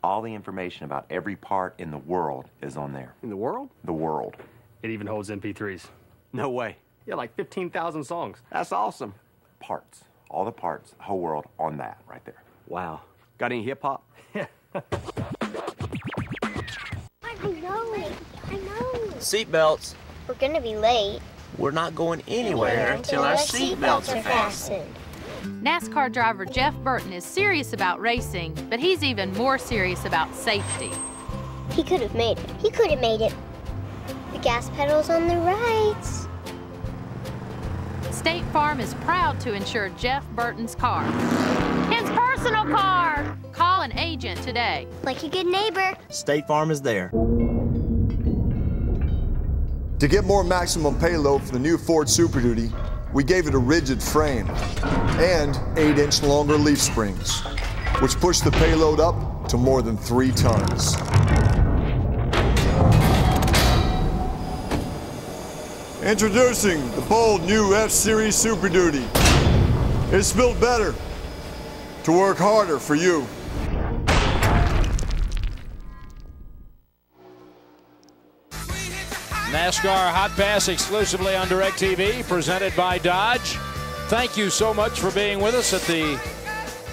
All the information about every part in the world is on there. In the world? The world. It even holds MP3s. No way. Yeah, like 15,000 songs. That's awesome. Parts. All the parts, the whole world on that right there. Wow. Got any hip-hop? I know. Seatbelts. We're gonna be late. We're not going anywhere until our seatbelts are fastened. NASCAR driver Jeff Burton is serious about racing, but he's even more serious about safety. He could have made it. He could have made it. The gas pedal's on the right. State Farm is proud to insure Jeff Burton's car. His personal car! Call an agent today. Like a good neighbor. State Farm is there. To get more maximum payload for the new Ford Super Duty, we gave it a rigid frame and 8-inch longer leaf springs, which pushed the payload up to more than 3 tons. Introducing the bold new F-Series Super Duty. It's built better to work harder for you. NASCAR Hotpass exclusively on DirecTV, presented by Dodge. Thank you so much for being with us at the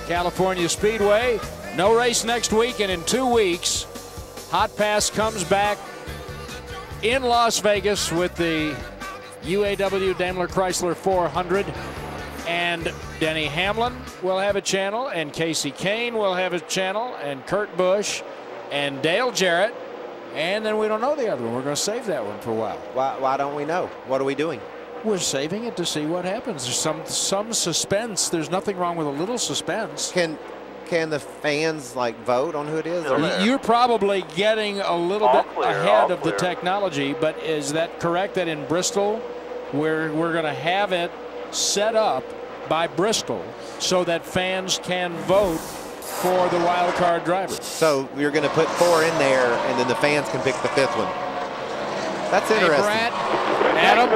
California Speedway. No race next week, and in 2 weeks, Hotpass comes back in Las Vegas with the UAW Daimler Chrysler 400. And Denny Hamlin will have a channel, and Casey Kane will have a channel, and Kurt Busch, and Dale Jarrett. And then we don't know the other one. We're going to save that one for a while. Why don't we know? What are we doing? We're saving it to see what happens. There's some suspense. There's nothing wrong with a little suspense. Can the fans like vote on who it is? You're probably getting a little bit ahead of the technology, but is that correct that in Bristol we're going to have it set up by Bristol so that fans can vote for the wild card driver? So you're going to put 4 in there, and then the fans can pick the 5th one. That's interesting. Hey, Brad, Adam,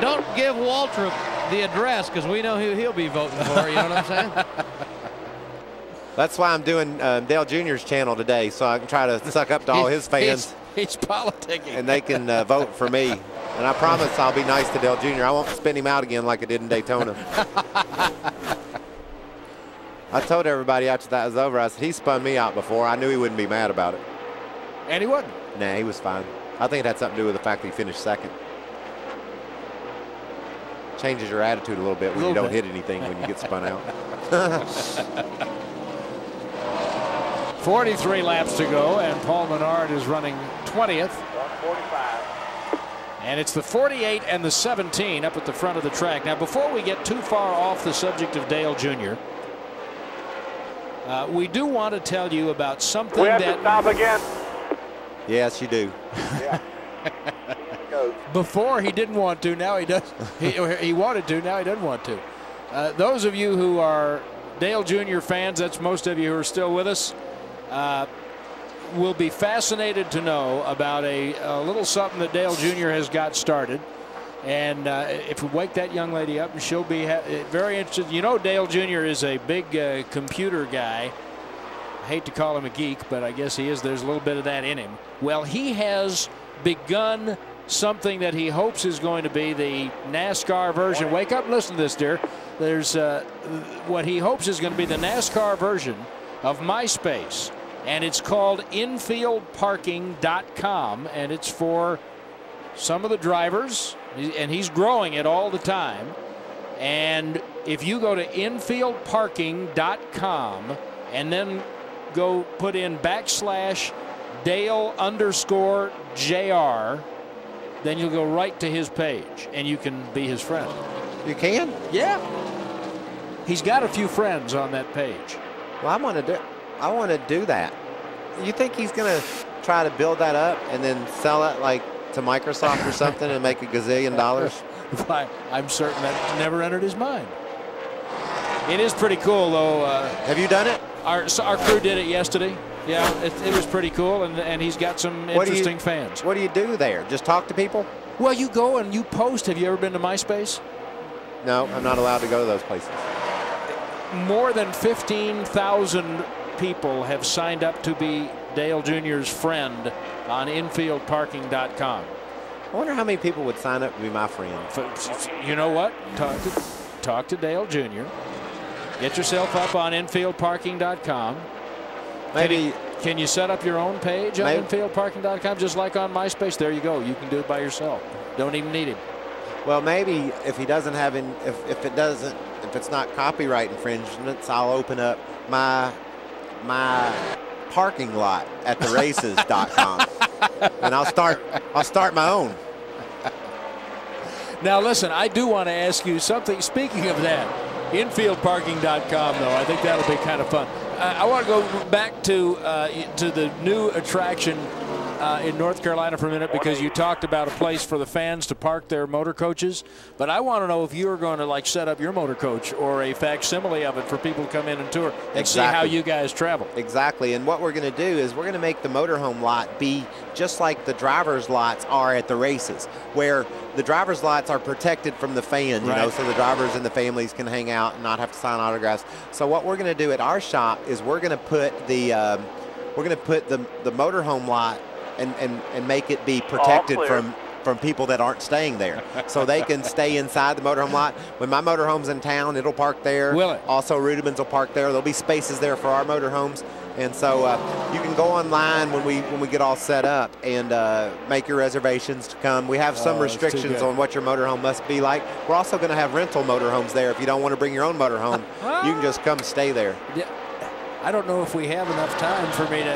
don't give Waltrip the address, because we know who he'll be voting for. You know what I'm saying? That's why I'm doing Dale Jr.'s channel today, so I can try to suck up to all his fans. He's politicking. And they can vote for me. And I promise I'll be nice to Dale Jr. I won't spin him out again like I did in Daytona. I told everybody after that was over, I said, he spun me out before. I knew he wouldn't be mad about it. And he wasn't? Nah, he was fine. I think it had something to do with the fact that he finished second. Changes your attitude a little bit when you don't hit anything when you get spun out. 43 laps to go, and Paul Menard is running 20th. 145. And it's the 48 and the 17 up at the front of the track. Now, before we get too far off the subject of Dale Jr., we do want to tell you about something that... We have to stop again. Yes, you do. Yeah. Before he didn't want to, now he does. He wanted to, now he doesn't want to. Those of you who are Dale Jr. fans, that's most of you who are still with us, will be fascinated to know about a little something that Dale Jr. has got started. And if we wake that young lady up, she'll be very interested. You know, Dale Jr. is a big computer guy. I hate to call him a geek, but I guess he is. There's a little bit of that in him. Well, he has begun something that he hopes is going to be the NASCAR version. Wake up and listen to this, dear. There's what he hopes is going to be the NASCAR version of MySpace. And it's called infieldparking.com, and it's for some of the drivers, and he's growing it all the time. And if you go to infieldparking.com and then go put in /Dale_JR, then you'll go right to his page, and you can be his friend. You can? Yeah. He's got a few friends on that page. Well, I want to do that. You think he's going to try to build that up and then sell it like to Microsoft or something and make $1 gazillion? I'm certain that never entered his mind. It is pretty cool, though. Have you done it? Our crew did it yesterday. Yeah, it was pretty cool, and he's got some interesting fans. What do you do there? Just talk to people? Well, you go and you post. Have you ever been to MySpace? No, I'm not allowed to go to those places. More than 15,000 people have signed up to be Dale Jr.'s friend on infieldparking.com. I wonder how many people would sign up to be my friend. You know what? Talk to Dale Jr. Get yourself up on infieldparking.com. Maybe. Can you set up your own page on infieldparking.com just like on MySpace? There you go. You can do it by yourself. Don't even need him. Well, maybe if he doesn't have if it's not copyright infringements, I'll open up my parking lot at theraces.com and I'll start my own. Now listen, I do want to ask you something. Speaking of that, infieldparking.com though, I think that'll be kind of fun. I want to go back to the new attraction in North Carolina for a minute, because you talked about a place for the fans to park their motor coaches. But I want to know if you're going to like set up your motor coach or a facsimile of it for people to come in and tour and see how you guys travel. Exactly. And what we're going to do is we're going to make the motorhome lot be just like the driver's lots are at the races, where the driver's lots are protected from the fans, you know, so the drivers and the families can hang out and not have to sign autographs. So what we're going to do at our shop is we're going to put the motorhome lot and make it be protected from people that aren't staying there, so they can stay inside the motorhome lot. When my motorhome's in town, it'll park there. Will it? Also, Rudiman's will park there. There'll be spaces there for our motorhomes, and so you can go online when we get all set up and make your reservations to come. We have some restrictions on what your motorhome must be like. We're also going to have rental motorhomes there. If you don't want to bring your own motorhome, you can just come stay there. Yeah. I don't know if we have enough time for me to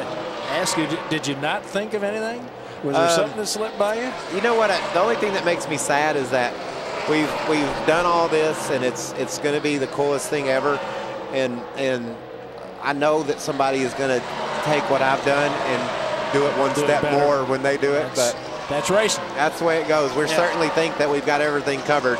ask you, did you not think of anything? Was there something that slipped by you? You know what? The only thing that makes me sad is that we've done all this, and it's going to be the coolest thing ever. And I know that somebody is going to take what I've done and do it one step more when they do it. But that's racing. That's the way it goes. We certainly think that we've got everything covered,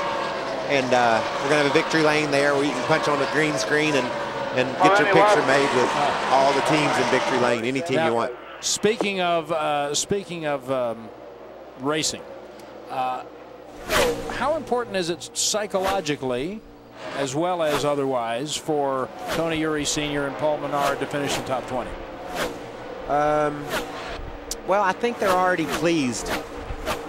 and we're going to have a victory lane there where you can punch on the green screen and get your picture made with all the teams in victory lane, any team you want. Speaking of racing, how important is it psychologically, as well as otherwise, for Tony Eury Sr. and Paul Menard to finish in top 20? Well, I think they're already pleased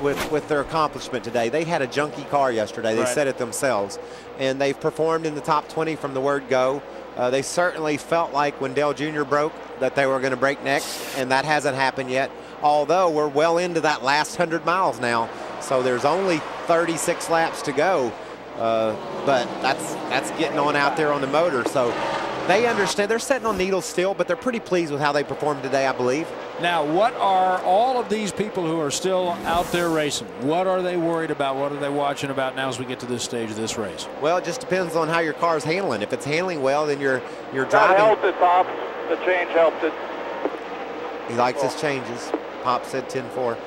with their accomplishment today. They had a junky car yesterday. They said it themselves, and they've performed in the top 20 from the word go. They certainly felt like when Dale Jr. broke that they were going to break next, and that hasn't happened yet, although we're well into that last 100 miles now, so there's only 36 laps to go, but that's getting on out there on the motor. So they understand. They're sitting on needles still, but they're pretty pleased with how they performed today, I believe. Now, what are all of these people who are still out there racing, what are they worried about? What are they watching about now as we get to this stage of this race? Well, it just depends on how your car's handling. If it's handling well, then you're driving. That helped it, Pop. The change helped it. He likes his changes. Pop said 10-4.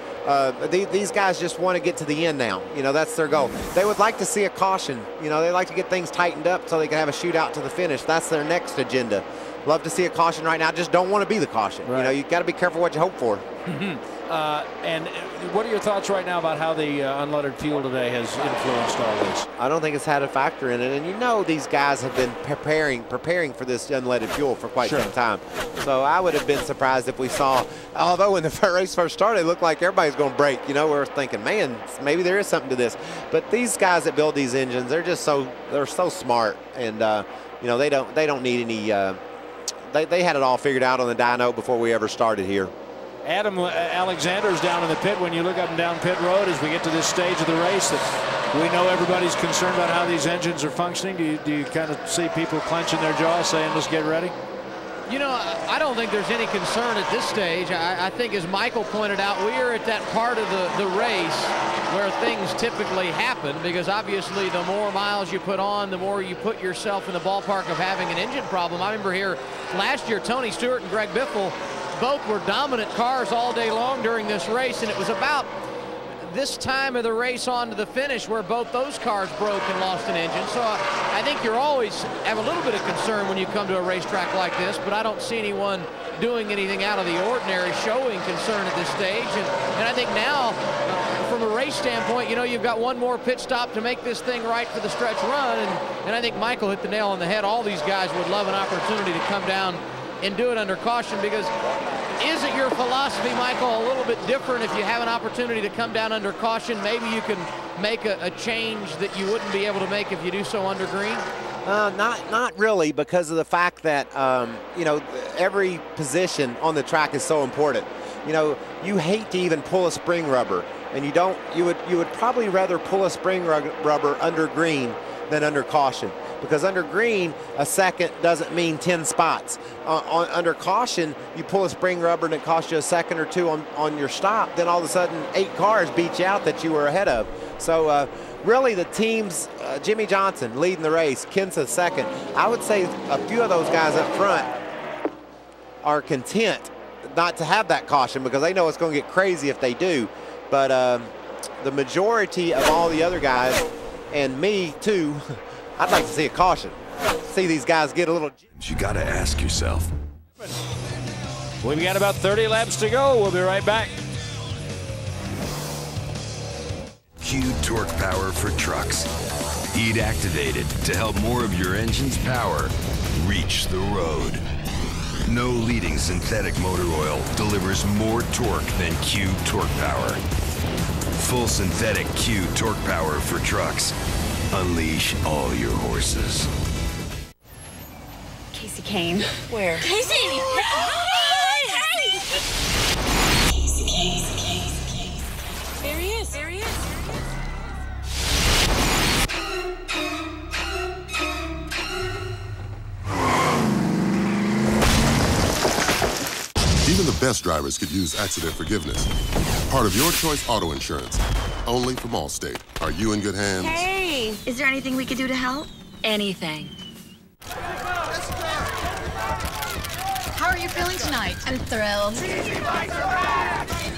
These guys just want to get to the end now. You know, that's their goal. They would like to see a caution. You know, they like to get things tightened up so they can have a shootout to the finish. That's their next agenda. Love to see a caution right now. Just don't want to be the caution. You know, you got to be careful what you hope for. And what are your thoughts right now about how the unleaded fuel today has influenced all this? I don't think it's had a factor in it. And you know, these guys have been preparing for this unleaded fuel for quite some time. So I would have been surprised if we saw, although when the race first started, it looked like everybody's going to break. You know, we're thinking, man, maybe there is something to this. But these guys that build these engines, they're so smart, and you know, they don't need any. They had it all figured out on the dyno before we ever started here. Adam Alexander's down in the pit. When you look up and down pit road as we get to this stage of the race, that we know everybody's concerned about how these engines are functioning. Do you kind of see people clenching their jaws saying, let's get ready? You know, I don't think there's any concern at this stage. I think, as Michael pointed out, we are at that part of the race where things typically happen, because obviously the more miles you put on, the more you put yourself in the ballpark of having an engine problem. I remember here last year, Tony Stewart and Greg Biffle both were dominant cars all day long during this race, and it was about this time of the race on to the finish where both those cars broke and lost an engine. So I think you're always have a little bit of concern when you come to a racetrack like this, but I don't see anyone doing anything out of the ordinary showing concern at this stage. And I think now, from a race standpoint, you know, you've got one more pit stop to make this thing right for the stretch run, and I think Michael hit the nail on the head. All these guys would love an opportunity to come down and do it under caution, because Is it your philosophy, Michael, a little bit different if you have an opportunity to come down under caution? Maybe you can make a change that you wouldn't be able to make if you do so under green? Not really, because of the fact that, you know, every position on the track is so important. You know, you hate to even pull a spring rubber, and you would probably rather pull a spring rubber under green than under caution, because under green, a second doesn't mean 10 spots. Under caution, you pull a spring rubber and it costs you a second or two on your stop, then all of a sudden 8 cars beat you out that you were ahead of. So really the teams, Jimmy Johnson leading the race, Kenseth second. I would say a few of those guys up front are content not to have that caution because they know it's going to get crazy if they do. But the majority of all the other guys, and me too, I'd like to see a caution. See these guys get a little... You got to ask yourself. We've got about 30 laps to go. We'll be right back. Q Torque Power for trucks. Heat activated to help more of your engine's power reach the road. No leading synthetic motor oil delivers more torque than Q Torque Power. Full synthetic Q Torque Power for trucks. Unleash all your horses. Casey Kane. Where? Casey! Hey! Casey. There he is. There he is. Even the best drivers could use accident forgiveness. Part of your choice auto insurance. Only from Allstate. Are you in good hands? Hey, is there anything we could do to help? Anything. How are you feeling tonight? I'm thrilled. Cheesy bites are back! Cheesy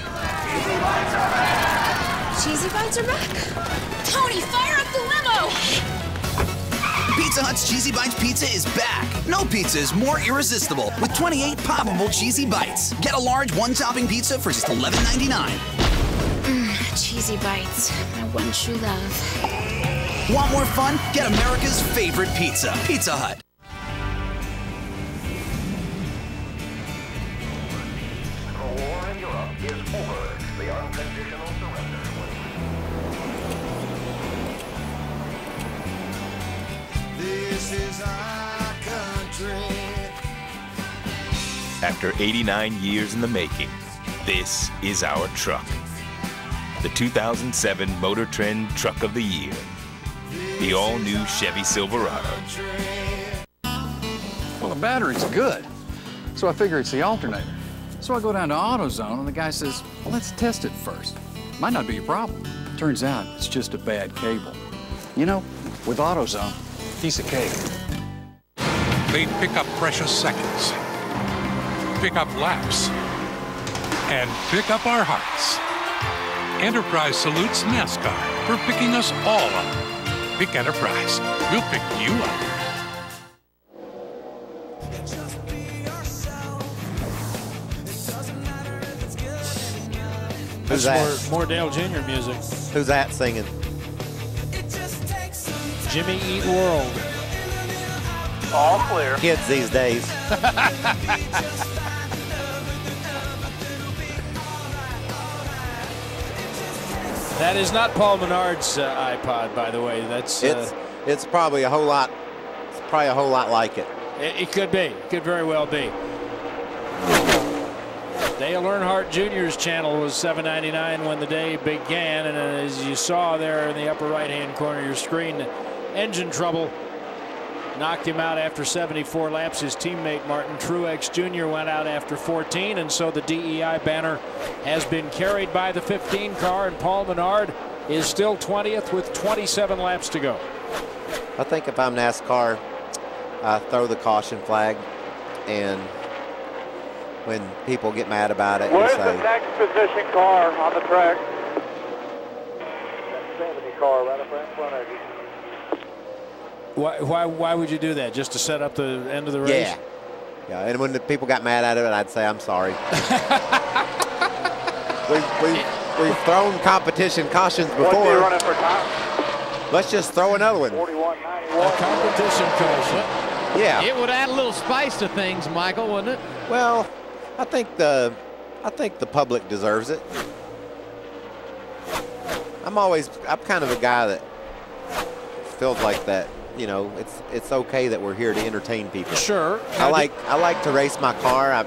bites are back! Cheesy bites are back. Tony, fire up the limo! Pizza Hut's Cheesy Bites Pizza is back. No pizza is more irresistible with 28 poppable Cheesy Bites. Get a large one-topping pizza for just $11.99. Cheesy bites, my one true love. Want more fun? Get America's favorite pizza. Pizza Hut. The war in Europe is over. The unconditional surrender. This is our country. After 89 years in the making, this is our truck. The 2007 Motor Trend Truck of the Year. The all-new Chevy Silverado. Well, the battery's good, so I figure it's the alternator. So I go down to AutoZone, and the guy says, well, let's test it first. Might not be a problem. Turns out it's just a bad cable. You know, with AutoZone, piece of cake. They pick up precious seconds, pick up laps, and pick up our hearts. Enterprise salutes NASCAR for picking us all up. Pick Enterprise. We'll pick you up. Who's that? More Dale Jr. music. Who's that singing? Jimmy Eat World. All clear. Kids these days. That is not Paul Menard's iPod, by the way. That's it's probably a whole lot. It's probably a whole lot like it. It could be. It could very well be. Dale Earnhardt Jr.'s channel was $7.99 when the day began, and as you saw there in the upper right-hand corner of your screen, engine trouble knocked him out after 74 laps. His teammate Martin Truex Jr. went out after 14, and so the DEI banner has been carried by the 15 car, and Paul Menard is still 20th with 27 laps to go. I think if I'm NASCAR, I throw the caution flag, and when people get mad about it, Where's you say, the next position car on the track? That 70 car right up in front of you. Why would you do that? Just to set up the end of the race? Yeah. And when the people got mad at it, I'd say, I'm sorry. we've thrown competition cautions before. What's he running for time? Let's just throw another one. 41.91. A competition caution. Yeah. It would add a little spice to things, Michael, wouldn't it? Well, I think the public deserves it. I'm kind of a guy that feels like that. You know, it's okay that we're here to entertain people. Sure. I like to race my car.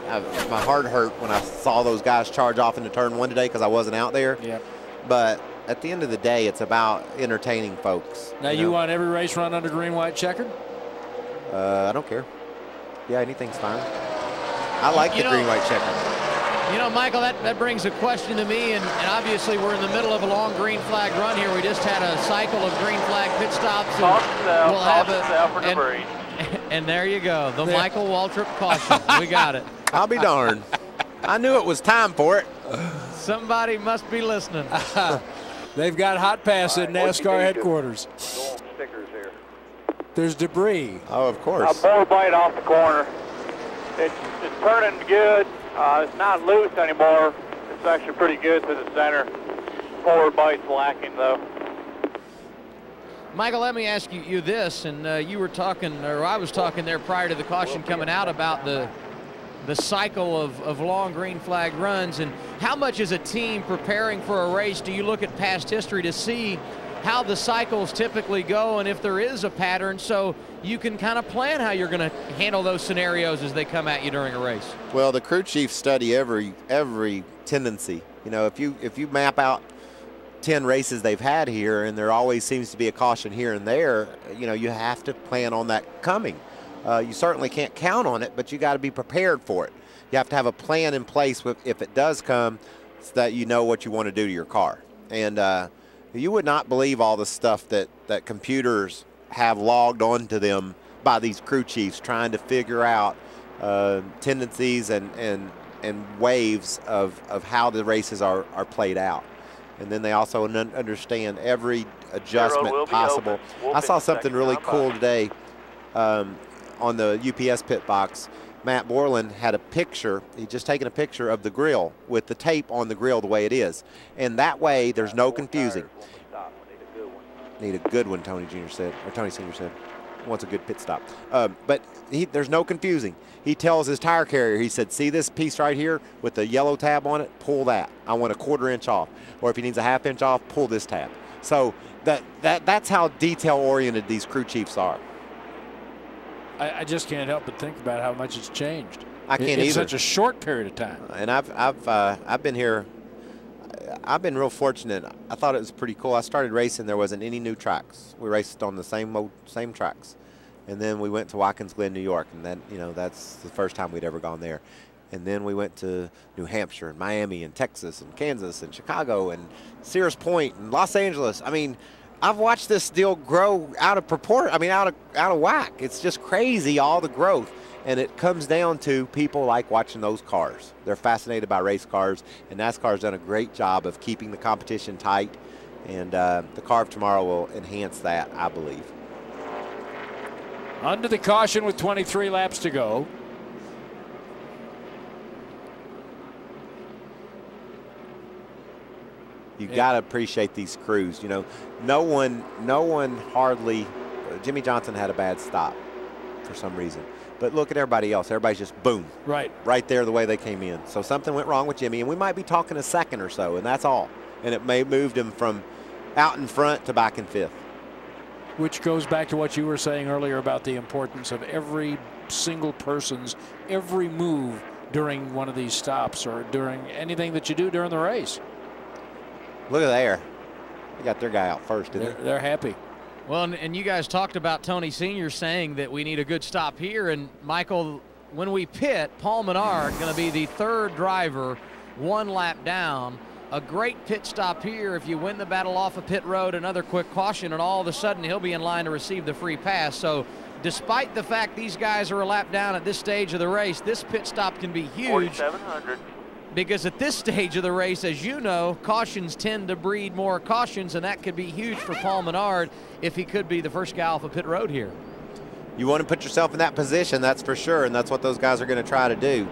My heart hurt when I saw those guys charge off into turn 1 today because I wasn't out there. Yeah. But at the end of the day, it's about entertaining folks. Now, you want every race run under green, white, checkered? I don't care. Yeah, anything's fine. I like the green, white, checkered. You know, Michael, that brings a question to me, and obviously we're in the middle of a long green flag run here. We just had a cycle of green flag pit stops. And there you go, the Michael Waltrip caution. We got it. I'll be darned. I knew it was time for it. Somebody must be listening. They've got Hotpass at NASCAR headquarters. Stickers here. There's debris. Oh, of course. A forward bite off the corner. It's turning good. It's not loose anymore. It's actually pretty good to the center. Forward bite's lacking, though. Michael, let me ask you this, and you were talking, or I was talking there prior to the caution coming out about the cycle of long green flag runs, and how much as a team preparing for a race do you look at past history to see how the cycles typically go and if there is a pattern, so you can kind of plan how you're going to handle those scenarios as they come at you during a race? Well, the crew chiefs study every tendency. You know, if you map out 10 races they've had here and there always seems to be a caution here and there, you know, you have to plan on that coming. You certainly can't count on it, but you got to be prepared for it. You have to have a plan in place if it does come, so that you know what you want to do to your car. And you would not believe all the stuff that computers have logged onto them by these crew chiefs trying to figure out tendencies and waves of how the races are played out. And then they also understand every adjustment possible. I saw something really cool today on the UPS pit box. Matt Borland had a picture. He'd just taken a picture of the grill with the tape on the grill the way it is. And that way there's no confusing. Need a good one, Tony Jr. said, or Tony Sr. said. Wants a good pit stop. But there's no confusing. He tells his tire carrier, he said, see this piece right here with the yellow tab on it? Pull that. I want a 1/4 inch off. Or if he needs a 1/2 inch off, pull this tab. So that's how detail-oriented these crew chiefs are. I just can't help but think about how much it's changed. I can't either. In such a short period of time. And I've been here. I've been real fortunate. I thought it was pretty cool. I started racing. There wasn't any new tracks. We raced on the same tracks, and then we went to Watkins Glen, New York, and then that's the first time we'd ever gone there. And then we went to New Hampshire and Miami and Texas and Kansas and Chicago and Sears Point and Los Angeles. I mean, I've watched this deal grow out of proportion. I mean, out of whack. It's just crazy, all the growth. And it comes down to people like watching those cars. They're fascinated by race cars, and NASCAR's done a great job of keeping the competition tight. And the car of tomorrow will enhance that, I believe. Under the caution with 23 laps to go. You got to appreciate these crews. You know, no one hardly. Jimmy Johnson had a bad stop for some reason, but look at everybody else. Everybody's just boom, right there the way they came in. So something went wrong with Jimmy, and we might be talking a second or so, and that's all. And it may moved him from out in front to back in fifth. Which goes back to what you were saying earlier about the importance of every single person's every move during one of these stops or during anything that you do during the race. Look at there. They got their guy out first, didn't they? They're happy. Well, and you guys talked about Tony Sr. saying that we need a good stop here. And, Michael, when we pit, Paul Menard going to be the third driver, 1 lap down. A great pit stop here. If you win the battle off of pit road, another quick caution, and all of a sudden he'll be in line to receive the free pass. So despite the fact these guys are a lap down at this stage of the race, this pit stop can be huge. 4,700. Because at this stage of the race, as you know, cautions tend to breed more cautions, and that could be huge for Paul Menard if he could be the first guy off of pit road here. You want to put yourself in that position, that's for sure, and that's what those guys are going to try to do.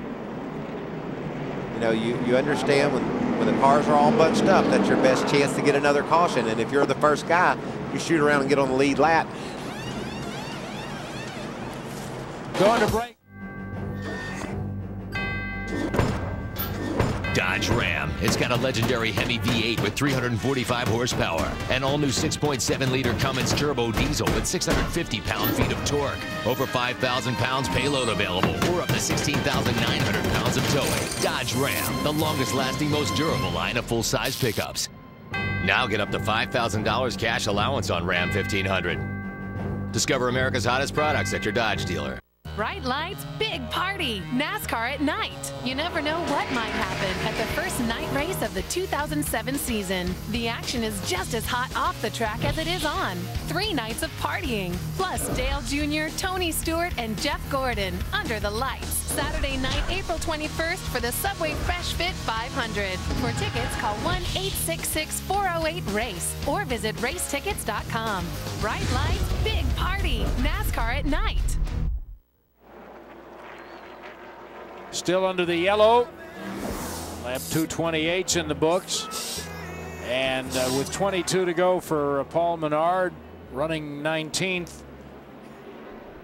You know, you understand when the cars are all bunched up, that's your best chance to get another caution, and if you're the first guy, you shoot around and get on the lead lap. Going to break. Dodge Ram. It's got a legendary Hemi V8 with 345 horsepower, an all-new 6.7-liter Cummins turbo diesel with 650 pound-feet of torque, over 5,000 pounds payload available, or up to 16,900 pounds of towing. Dodge Ram, the longest-lasting, most durable line of full-size pickups. Now get up to $5,000 cash allowance on Ram 1500. Discover America's hottest products at your Dodge dealer. Bright lights, big party, NASCAR at night. You never know what might happen at the first night race of the 2007 season. The action is just as hot off the track as it is on. 3 nights of partying, plus Dale Jr., Tony Stewart, and Jeff Gordon under the lights. Saturday night, April 21st for the Subway Fresh Fit 500. For tickets, call 1-866-408-RACE or visit racetickets.com. Bright lights, big party, NASCAR at night. Still under the yellow. Lap 228's in the books. And with 22 to go for Paul Menard, running 19th.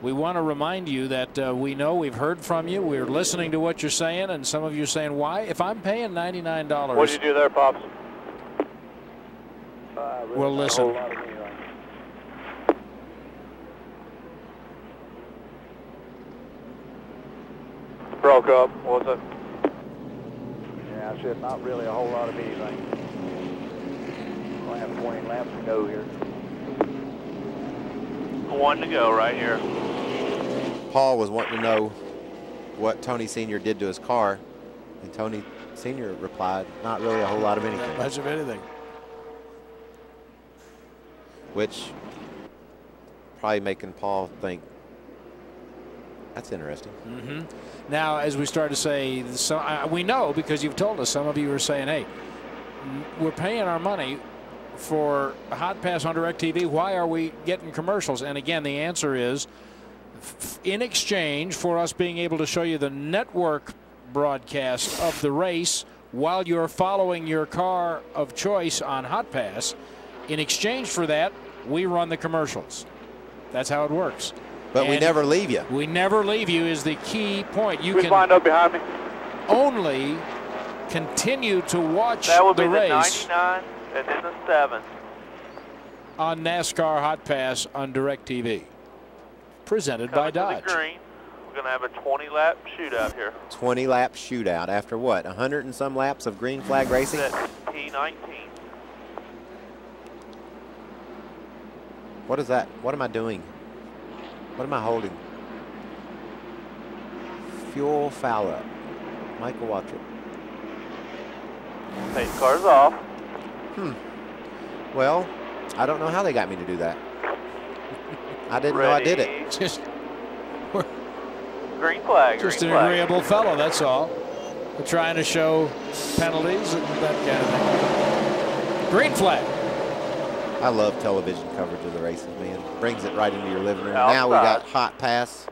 We want to remind you that we know we've heard from you. We're listening to what you're saying, and some of you are saying, why? If I'm paying $99. What did you do there, Pops? We'll listen. Broke up. What was it? Yeah, I said not really a whole lot of anything. We'll have 20 laps to go here. 1 to go right here. Paul was wanting to know what Tony Sr. did to his car, and Tony Sr. replied, not really a whole lot of anything. Not much of anything. Which probably making Paul think, that's interesting. Mm-hmm. Now, as we start to say, we know because you've told us, some of you are saying, hey, we're paying our money for a hot pass on DirecTV. Why are we getting commercials? And again, the answer is in exchange for us being able to show you the network broadcast of the race while you're following your car of choice on Hot Pass. In exchange for that, we run the commercials. That's how it works. But we never leave you. We never leave you is the key point. You can lined up behind me. Only continue to watch that would the be race. The 99 and then the 7 on NASCAR Hot Pass on DirecTV. Presented by Dodge. The green. We're going to have a 20-lap shootout here. 20-lap shootout after what? 100 and some laps of green flag racing? P19. What is that? What am I doing? What am I holding? Fuel foul up. Michael Wattrip. Pace car's off. Well, I don't know how they got me to do that. I didn't know I did it. Just green flag. Just green an flag. agreeable fellow, that's all. We're trying to show penalties and that kind of thing. Green flag. I love television coverage of the races, man. Brings it right into your living room. Outside. Now we got Hot Pass.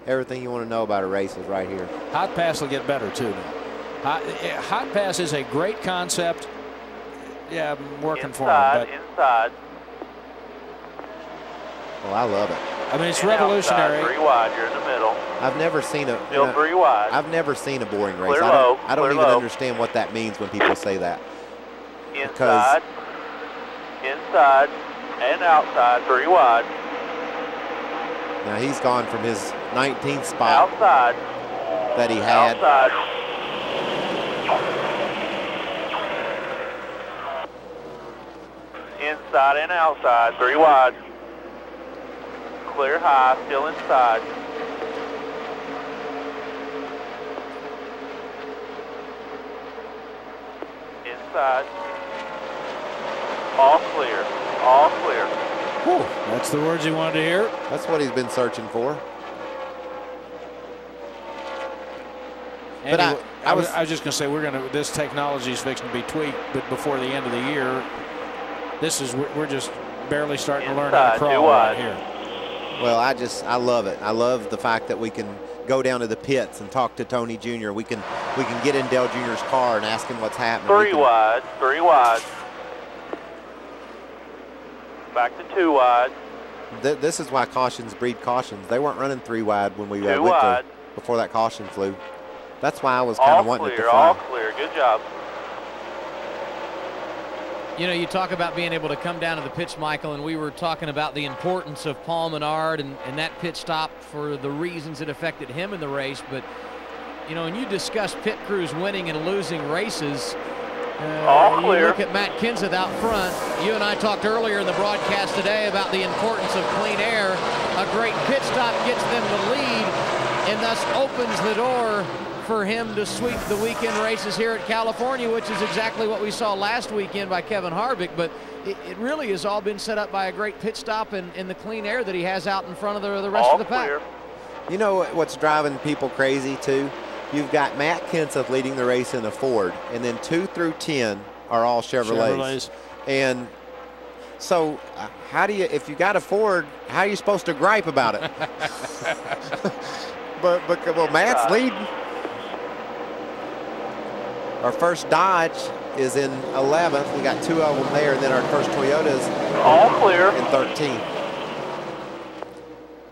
Everything you want to know about a race is right here. Hot Pass will get better, too, now. Hot Pass is a great concept. Yeah, I'm working for it. Inside. Well, I love it. I mean, it's and revolutionary. Outside, 3 wide, you're in the middle. I've never seen a. Still 3 wide. I've never seen a boring race. Clear I don't even low. understand what that means when people say that. Inside, inside, and outside, 3 wide. Now he's gone from his 19th spot outside that he had. Outside. Inside and outside, 3 wide. Clear high, still inside. Inside. All clear. All clear. Whew, that's the words he wanted to hear. That's what he's been searching for. But I was just going to say this technology is fixing to be tweaked, but before the end of the year, we're just barely starting to learn how to crawl right here. Well, I love it. I love the fact that we can go down to the pits and talk to Tony Jr. We can get in Dale Jr.'s car and ask him what's happening. 3 wide, 3 wide. Back to 2 wide. This is why cautions breed cautions. They weren't running 3 wide when we went to, before that caution flew. That's why I was kind of wanting it to fly. All clear. Good job. You know, you talk about being able to come down to the pitch, Michael, and we were talking about the importance of Paul Menard and that pit stop for the reasons it affected him in the race. But, you know, when you discuss pit crews winning and losing races, all clear. You look at Matt Kenseth out front. You and I talked earlier in the broadcast today about the importance of clean air. A great pit stop gets them the lead and thus opens the door for him to sweep the weekend races here at California, which is exactly what we saw last weekend by Kevin Harvick. But it really has all been set up by a great pit stop and the clean air that he has out in front of the rest of the pack. You know what's driving people crazy too? You've got Matt Kenseth leading the race in the Ford, and then 2 through 10 are all Chevrolets. And so how do you, if you got a Ford, how are you supposed to gripe about it? but well, Matt's leading. Our first Dodge is in 11th. We got 2 of them there, and then our first Toyota's all clear in 13th.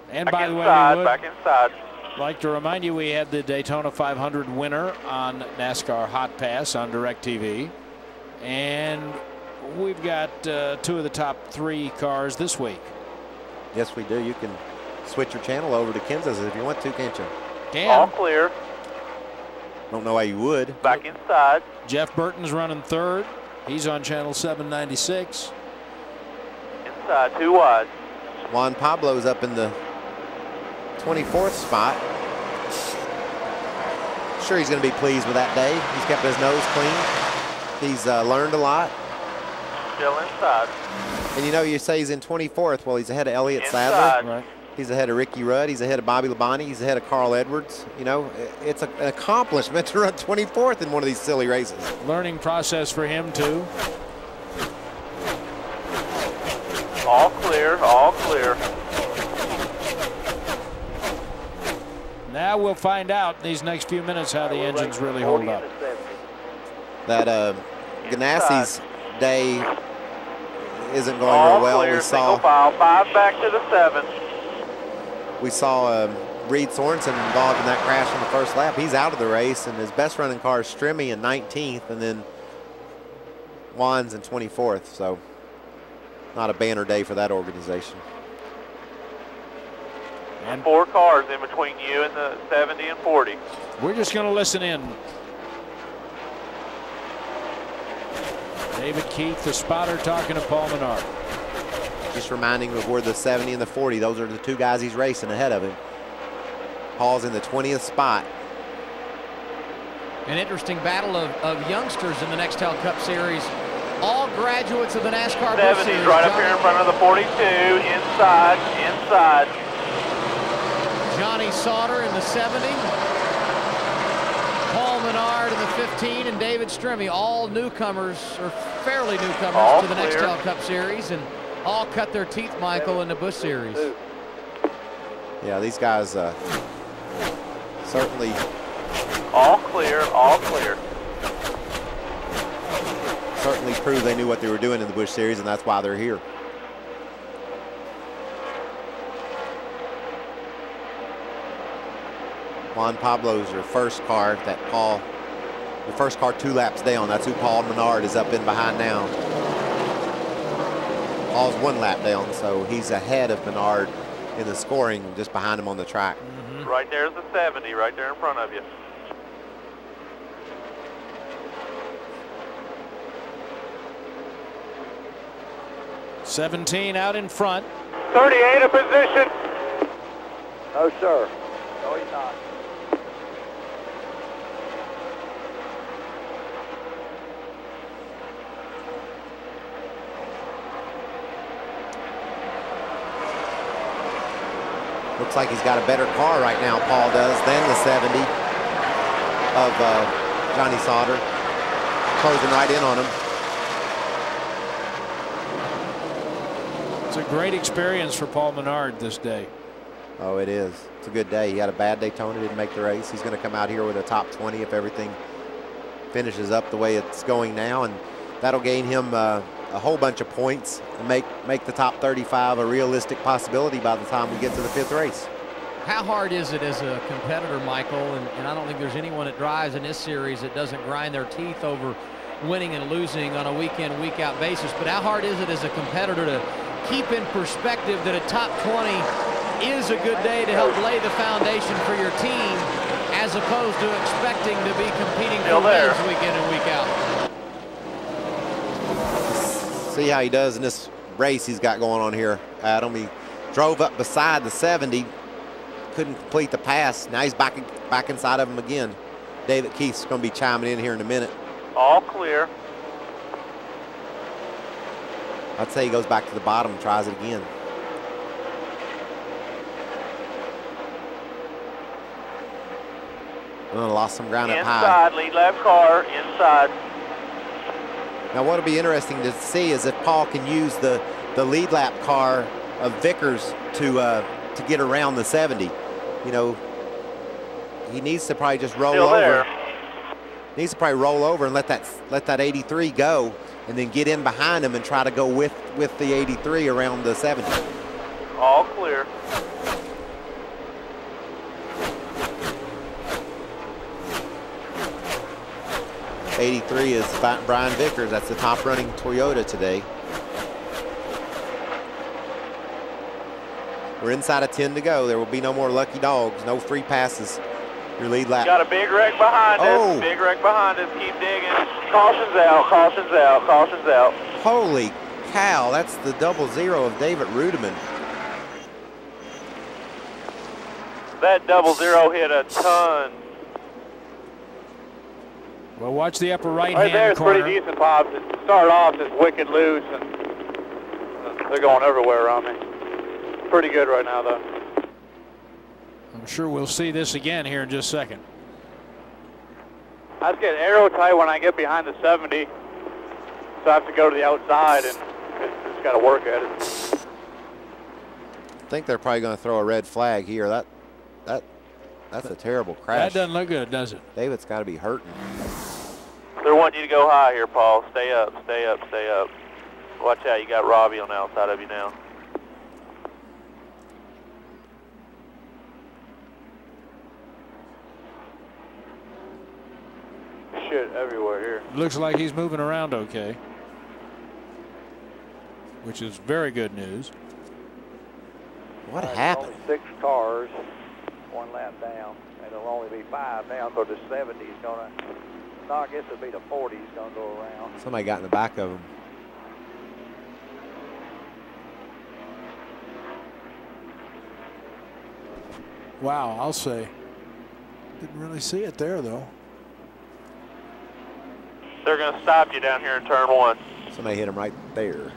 And back by the way, back inside. Like to remind you, we had the Daytona 500 winner on NASCAR Hot Pass on DirecTV, and we've got 2 of the top 3 cars this week. Yes, we do. You can switch your channel over to Kenseth's if you want to, can't you? Can. All clear. Don't know why you would. Back inside. Jeff Burton's running 3rd. He's on channel 796. Inside, 2 wide. Juan Pablo's up in the 24th spot. Sure, he's going to be pleased with that day. He's kept his nose clean. He's learned a lot. Still inside. And you know, you say he's in 24th. Well, he's ahead of Elliott inside. Sadler. Right. He's ahead of Ricky Rudd. He's ahead of Bobby Labonte. He's ahead of Carl Edwards. You know, it's an accomplishment to run 24th in one of these silly races. Learning process for him, too. All clear, all clear. Now we'll find out in these next few minutes how the engines really hold up. That Ganassi's day isn't going real well. Clear, we saw 5 back to the 7. We saw Reed Sorensen involved in that crash on the first lap. He's out of the race, and his best running car is Strimmy in 19th, and then Juan's in 24th. So not a banner day for that organization. And 4 cars in between you and the 70 and 40. We're just going to listen in. David Keith, the spotter, talking to Paul Menard. Just reminding him of where the 70 and the 40, those are the 2 guys he's racing ahead of him. Paul's in the 20th spot. An interesting battle of youngsters in the Nextel Cup Series. All graduates of the NASCAR Busch Series. Right up here in front of the 42, inside. Johnny Sauter in the 70. Paul Menard in the 15, and David Strimmy, all newcomers, or fairly newcomers, all to the clear. Nextel Cup Series, and all cut their teeth, Michael, in the Busch Series. Yeah, these guys certainly. All clear, all clear. Certainly proved they knew what they were doing in the Busch Series, and that's why they're here. Juan Pablo's your first car that Paul, the first car 2 laps down. That's who Paul Menard is up in behind now. Paul's 1 lap down, so he's ahead of Menard in the scoring, just behind him on the track. Right there's the 70, right there in front of you. '17 out in front. 38 a position. No, sir. No, he's not. Looks like he's got a better car right now, Paul does, than the 70 of Johnny Sauter. Closing right in on him. It's a great experience for Paul Menard this day. Oh, it is. It's a good day. He had a bad Daytona, didn't make the race. He's going to come out here with a top 20 if everything finishes up the way it's going now, and that'll gain him a whole bunch of points and make the top 35 a realistic possibility by the time we get to the 5th race. How hard is it as a competitor, Michael, and I don't think there's anyone that drives in this series that doesn't grind their teeth over winning and losing on a week-in, week-out basis, but how hard is it as a competitor to keep in perspective that a top 20 is a good day to help lay the foundation for your team as opposed to expecting to be competing for wins week in and week out? See how he does in this race he's got going on here, Adam. He drove up beside the 70, couldn't complete the pass. Now he's back inside of him again. David Keith's going to be chiming in here in a minute. All clear. I'd say he goes back to the bottom and tries it again. Lost some ground up high. Inside, lead lap car, inside. Now what'll be interesting to see is if Paul can use the lead lap car of Vickers to get around the 70. You know, he needs to probably just roll over. Needs to probably roll over and let that 83 go, and then get in behind him and try to go with the 83 around the 70. All clear. '83 is Brian Vickers. That's the top running Toyota today. We're inside of 10 to go. There will be no more lucky dogs, no free passes. Your lead lap. Got a big wreck behind us. Big wreck behind us. Keep digging. Caution's out, caution's out, caution's out. Holy cow, that's the 00 of David Rudiman. That 00 hit a ton. Well, watch the upper right-hand right there, it's corner. pretty decent, Pops. It started off just wicked loose, and they're going everywhere around me. Pretty good right now, though. I'm sure we'll see this again here in just a second. I just get aero tight when I get behind the 70, so I have to go to the outside and just got to work at it. I think they're probably going to throw a red flag here. That's a terrible crash. That doesn't look good, does it? David's got to be hurting. They're wanting you to go high here, Paul. Stay up, stay up, stay up. Watch out, you got Robbie on the outside of you now. Shit everywhere here. Looks like he's moving around okay, which is very good news. What happened? Only 6 cars, 1 lap down, and there'll only be 5 now because the 70 is going to, no, I guess it'll be the 40 is going to go around. Somebody got in the back of him. Wow, I'll say. Didn't really see it there, though. They're going to stop you down here in turn 1. Somebody hit him right there.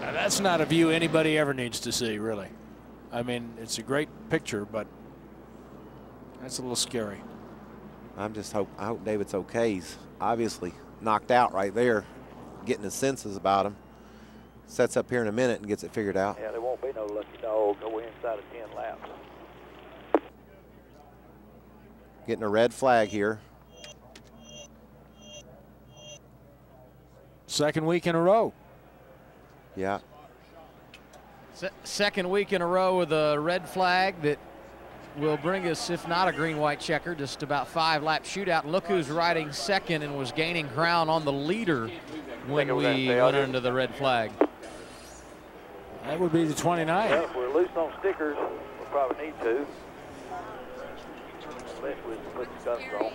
Now, that's not a view anybody ever needs to see, really. I mean, it's a great picture, but that's a little scary. I hope David's okay. He's obviously knocked out right there, getting his senses about him. Sets up here in a minute and gets it figured out. Yeah, there won't be no lucky dog. Go inside of 10 laps. Getting a red flag here. Second week in a row. Yeah. Second week in a row with a red flag that will bring us, if not a green-white checker, just about 5-lap shootout. Look who's riding second and was gaining ground on the leader when we went under the red flag. That would be the 29. Well, if we're loose on stickers, we'll probably need to. Unless we put the guns on.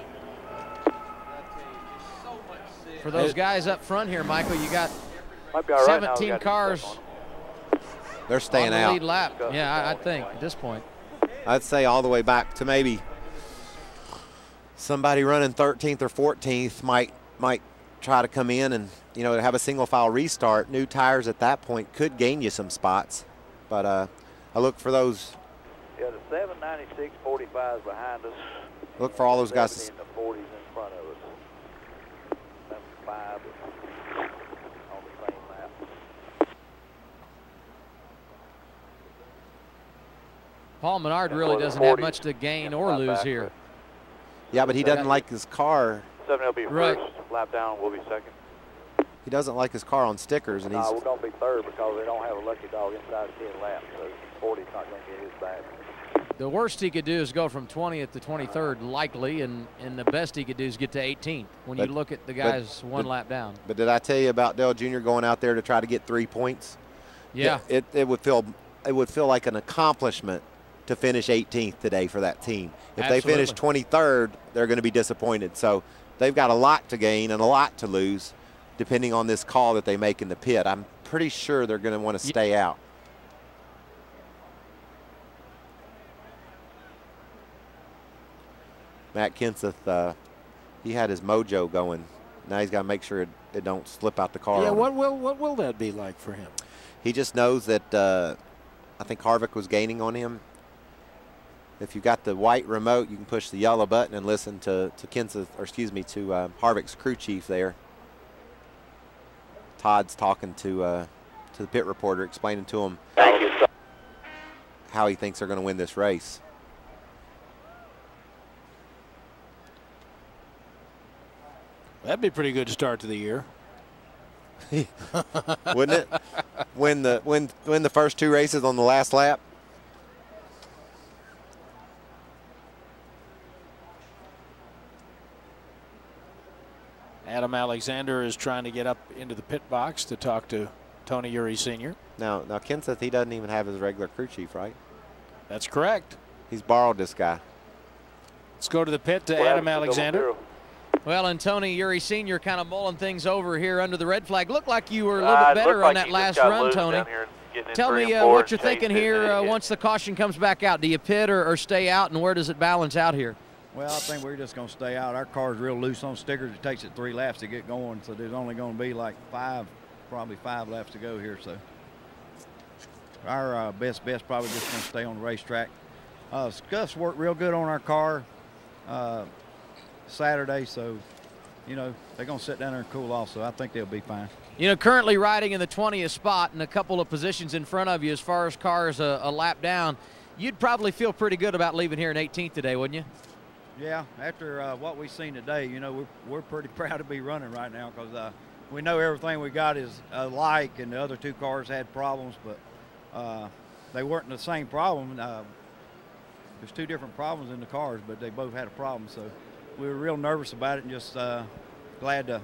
For those guys up front here, Michael, you got Might be all right 17 now, cars. They're staying on the out. lead lap. Yeah, I think at this point. I'd say all the way back to maybe somebody running 13th or 14th might try to come in and, you know, have a single file restart. New tires at that point could gain you some spots, but I look for those. Yeah, the 796 45 is behind us. Look for all those guys. And the 40s in front of us. Number 5 is on the same lap. Paul Menard really doesn't have much to gain or lose here. Yeah, but he doesn't like his car. 70 will be first. Lap down will be second. He doesn't like his car on stickers, and he's. We're going to be third because they don't have a lucky dog inside 10 laps. So 40's not going to get his back. The worst he could do is go from 20th to 23rd, likely, and the best he could do is get to 18th when you look at the guys one lap down. But did I tell you about Dale Jr. going out there to try to get 3 points? Yeah. It would feel like an accomplishment to finish 18th today for that team. If they finish 23rd, they're going to be disappointed. So they've got a lot to gain and a lot to lose, depending on this call that they make in the pit. I'm pretty sure they're going to want to stay out. Matt Kenseth, he had his mojo going. Now he's got to make sure it don't slip out the car. Yeah, what will that be like for him? He just knows that I think Harvick was gaining on him. If you got the white remote, you can push the yellow button and listen to Kenseth, or excuse me, to Harvick's crew chief there. Todd's talking to the pit reporter, explaining to him how he thinks they're going to win this race. That'd be a pretty good start to the year. Wouldn't it? Win the first 2 races on the last lap. Adam Alexander is trying to get up into the pit box to talk to Tony Eury Sr. Now Kenseth, he doesn't even have his regular crew chief, right? That's correct. He's borrowed this guy. Let's go to the pit to Adam Alexander. Well, and Tony Eury Sr. kind of mulling things over here under the red flag. Looked like you were a little bit better on that last run, Tony. Tell me what you're thinking here once the caution comes back out. Do you pit or stay out, and where does it balance out here? Well, I think we're just going to stay out. Our car's real loose on stickers. It takes it 3 laps to get going, so there's only going to be like probably 5 laps to go here. So our best probably just going to stay on the racetrack. Scuffs worked real good on our car Saturday, so they're going to sit down there and cool off. So I think they'll be fine. Currently riding in the 20th spot and a couple of positions in front of you as far as cars a lap down. You'd probably feel pretty good about leaving here in 18th today, wouldn't you? Yeah, after what we've seen today, we're pretty proud to be running right now because we know everything we got is alike, and the other 2 cars had problems, but they weren't the same problem. There's 2 different problems in the cars, but they both had a problem, so we were real nervous about it and just glad to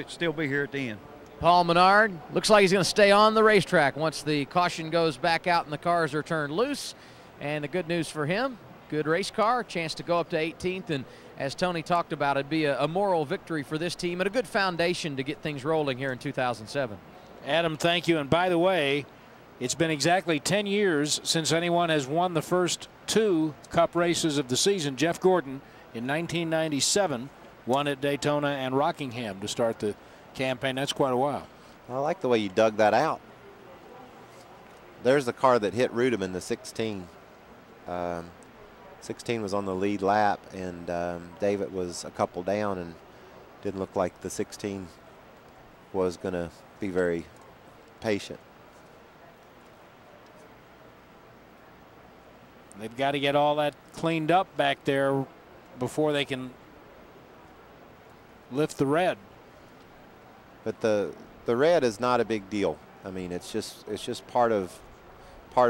still be here at the end. Paul Menard looks like he's going to stay on the racetrack once the caution goes back out and the cars are turned loose. And the good news for him, good race car, chance to go up to 18th. And as Tony talked about, it'd be a moral victory for this team and a good foundation to get things rolling here in 2007. Adam, thank you. And by the way, it's been exactly 10 years since anyone has won the first 2 Cup races of the season. Jeff Gordon in 1997 won at Daytona and Rockingham to start the campaign. That's quite a while. I like the way you dug that out. There's the car that hit Rudem in the 16. 16 was on the lead lap, and David was a couple down, and didn't look like the 16 was going to be very patient. They've got to get all that cleaned up back there before they can lift the red. But the red is not a big deal. I mean, it's just part of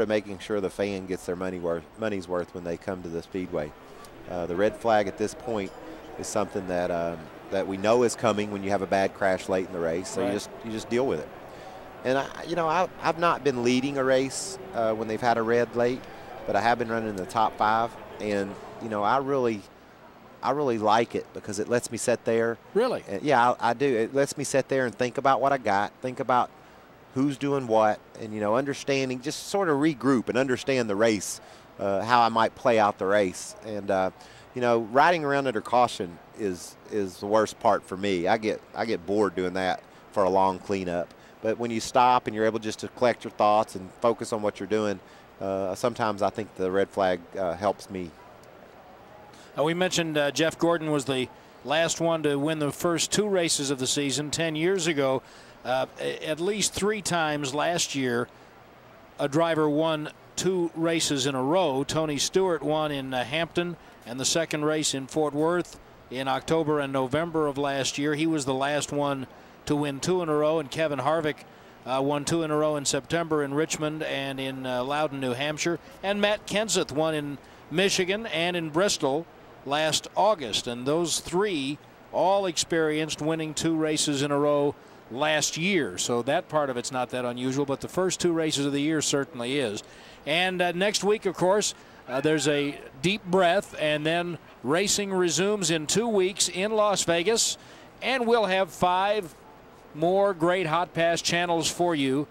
making sure the fan gets their money's worth when they come to the speedway. The red flag at this point is something that we know is coming when you have a bad crash late in the race. So right. you just deal with it. And I've not been leading a race when they've had a red late, but I have been running in the top 5, and I really like it because it lets me sit there. Really? Yeah, I do. It lets me sit there and think about what I got, think about who's doing what, and understanding, just sort of regroup and understand the race, how I might play out the race. And riding around under caution is the worst part for me. I get bored doing that for a long cleanup. But when you stop and you're able just to collect your thoughts and focus on what you're doing, sometimes I think the red flag helps me. We mentioned Jeff Gordon was the last one to win the first 2 races of the season 10 years ago. At least 3 times last year, a driver won 2 races in a row. Tony Stewart won in Hampton, and the second race in Fort Worth in October and November of last year. He was the last one to win 2 in a row, and Kevin Harvick won 2 in a row in September in Richmond and in Loudon, New Hampshire. And Matt Kenseth won in Michigan and in Bristol last August. And those 3 all experienced winning 2 races in a row last year. So that part of it's not that unusual, but the first 2 races of the year certainly is. And next week, of course, there's a deep breath, and then racing resumes in 2 weeks in Las Vegas. And we'll have 5 more great Hot Pass channels for you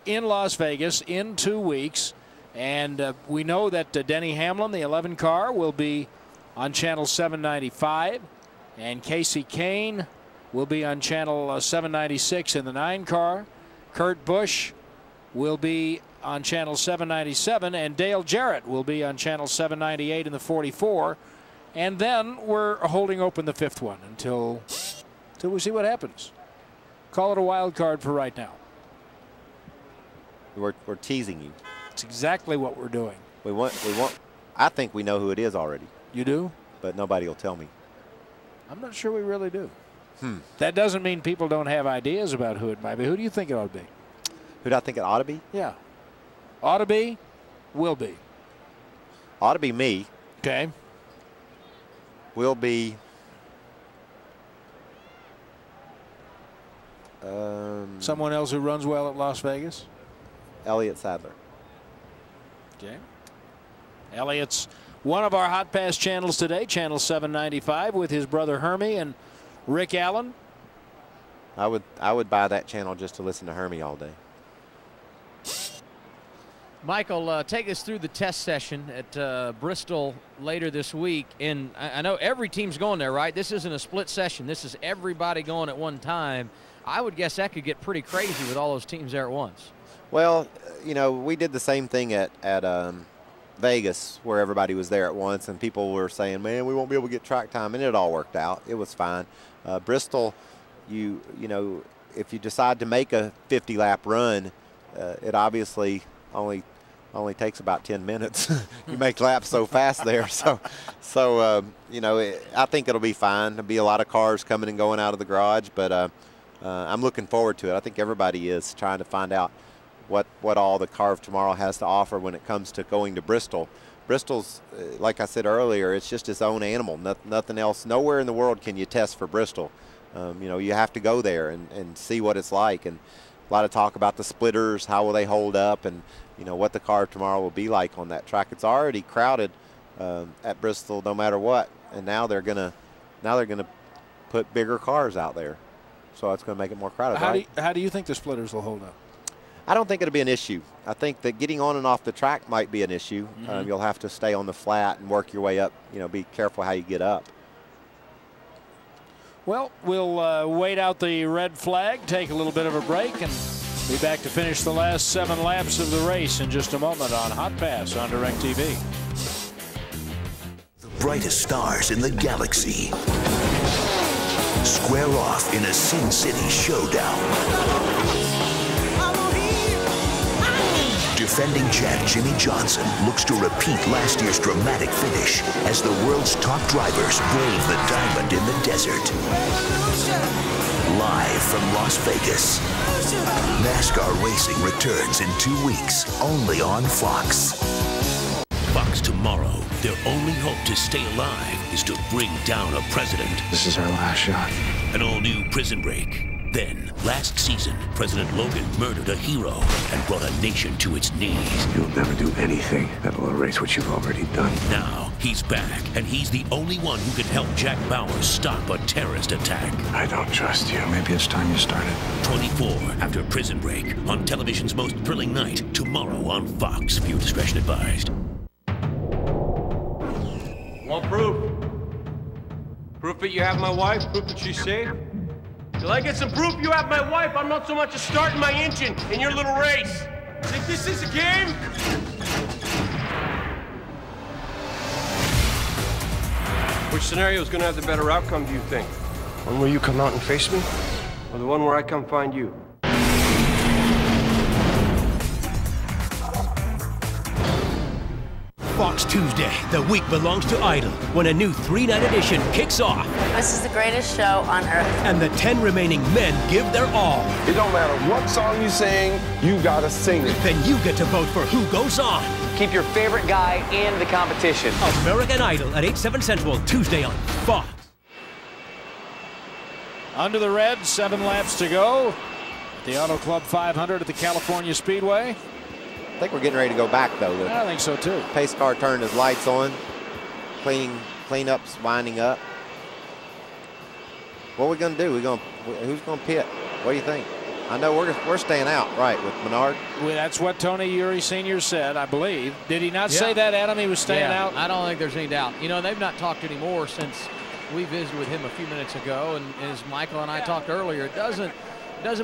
in Las Vegas in 2 weeks. And we know that Denny Hamlin, the 11 car, will be on channel 795. And Casey Kane will be on channel 796 in the 9 car. Kurt Busch will be on channel 797, and Dale Jarrett will be on channel 798 in the 44. And then we're holding open the 5th one until we see what happens. Call it a wild card for right now. We're teasing you. It's exactly what we're doing. We want. I think we know who it is already. You do? But nobody will tell me. I'm not sure we really do. That doesn't mean people don't have ideas about who it might be. Who do you think it ought to be? Who do I think it ought to be? Yeah. Ought to be, will be. Ought to be me. Okay. Will be. Someone else who runs well at Las Vegas? Elliott Sadler. Okay. Elliott's one of our Hot Pass channels today, channel 795, with his brother Hermie and Rick Allen. I would buy that channel just to listen to Hermie all day. Michael, take us through the test session at Bristol later this week. And I know every team's going there, right? This isn't a split session. This is everybody going at one time. I would guess that could get pretty crazy with all those teams there at once. Well, you know, we did the same thing at Vegas, where everybody was there at once, and people were saying, man, we won't be able to get track time, and it all worked out. It was fine. Bristol, you know, if you decide to make a 50-lap run, it obviously only takes about 10 minutes. You make laps so fast there. So you know, I think it'll be fine. There'll be a lot of cars coming and going out of the garage, but I'm looking forward to it. I think everybody is trying to find out what all the car of tomorrow has to offer when it comes to going to Bristol. Bristol's, like I said earlier, it's just its own animal. Nothing else. Nowhere in the world can you test for Bristol. You know, you have to go there and see what it's like. And a lot of talk about the splitters, how will they hold up, and you know what the car of tomorrow will be like on that track. It's already crowded at Bristol, no matter what. And now they're gonna put bigger cars out there, so it's gonna make it more crowded. How do you think the splitters will hold up? I don't think it'll be an issue. I think that getting on and off the track might be an issue. You'll have to stay on the flat and work your way up. You know, be careful how you get up. Well, we'll wait out the red flag, take a little bit of a break, and be back to finish the last 7 laps of the race in just a moment on Hot Pass on DirecTV. The brightest stars in the galaxy square off in a Sin City showdown. Defending champ Jimmy Johnson looks to repeat last year's dramatic finish as the world's top drivers brave the diamond in the desert. Live from Las Vegas, NASCAR racing returns in 2 weeks, only on Fox. Fox tomorrow, their only hope to stay alive is to bring down a president. This is our last shot. An all-new Prison Break. Then, last season, President Logan murdered a hero and brought a nation to its knees. You'll never do anything that'll erase what you've already done. Now, he's back, and he's the only one who can help Jack Bauer stop a terrorist attack. I don't trust you. Maybe it's time you started. 24 after Prison Break, on television's most thrilling night, tomorrow on Fox. Viewer discretion advised. Want proof? Proof that you have my wife? Proof that she's safe? Till I get some proof you have my wife, I'm not so much as starting my engine in your little race. Think this is a game? Which scenario is going to have the better outcome, do you think? One where you come out and face me? Or the one where I come find you? Fox Tuesday, the week belongs to Idol, when a new 3-night edition kicks off. This is the greatest show on earth. And the 10 remaining men give their all. It don't matter what song you sing, you gotta sing it. Then you get to vote for who goes on. Keep your favorite guy in the competition. American Idol at 8/7 Central, Tuesday on Fox. Under the red, 7 laps to go. The Auto Club 500 at the California Speedway. I think we're getting ready to go back, though. I think so, too. Pace car turned his lights on. Cleanup's winding up. What are we going to do? Who's going to pit? What do you think? I know we're staying out, right, with Menard. Well, that's what Tony Eury Sr. said, I believe. Did he not say that, Adam? He was staying out? I don't think there's any doubt. You know, they've not talked anymore since we visited with him a few minutes ago, and as Michael and I talked earlier, it doesn't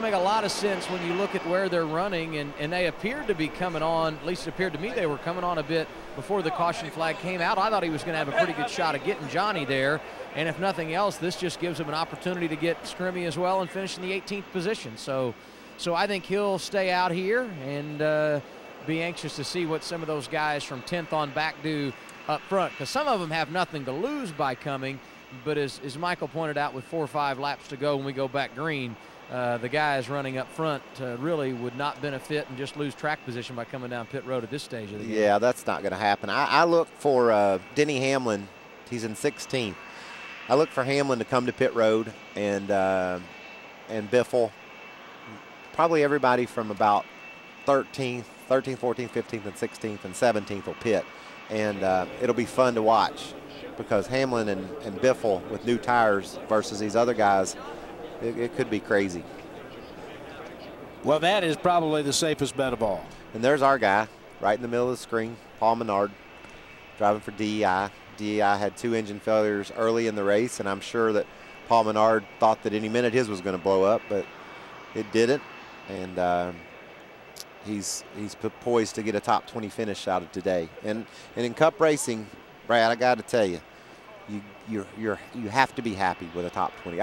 make a lot of sense when you look at where they're running, and they appeared to be coming on, at least it appeared to me they were coming on a bit before the caution flag came out. I thought he was going to have a pretty good shot at getting Johnny there, and if nothing else, this just gives him an opportunity to get Scrimmy as well and finish in the 18th position. So I think he'll stay out here and be anxious to see what some of those guys from 10th on back do up front, because some of them have nothing to lose by coming, but as Michael pointed out, with 4 or 5 laps to go when we go back green, the guys running up front really would not benefit and just lose track position by coming down pit road at this stage of the game. Yeah, that's not going to happen. I look for Denny Hamlin. He's in 16th. I look for Hamlin to come to pit road and Biffle. Probably everybody from about 13th, 14th, 15th, and 16th, and 17th will pit. And it'll be fun to watch because Hamlin and Biffle with new tires versus these other guys, it could be crazy. Well, that is probably the safest bet of all. And there's our guy right in the middle of the screen, Paul Menard, driving for DEI. DEI had 2 engine failures early in the race, and I'm sure that Paul Menard thought that any minute his was going to blow up, but it didn't. And he's poised to get a top 20 finish out of today. And in Cup racing, Brad, I got to tell you, you have to be happy with a top 20.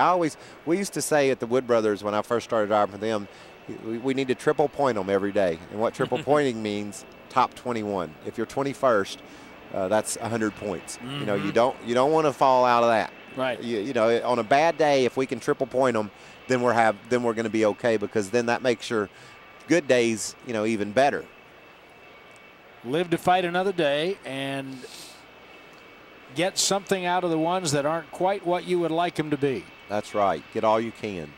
We used to say at the Wood Brothers when I first started driving for them, we need to triple point them every day. And what triple pointing means, top 21. If you're 21st, that's 100 points. Mm-hmm. You know, you don't want to fall out of that. Right. You know, on a bad day, if we can triple point them, then we're going to be okay, because then that makes your good days, you know, even better. Live to fight another day and get something out of the ones that aren't quite what you would like them to be. That's right. Get all you can.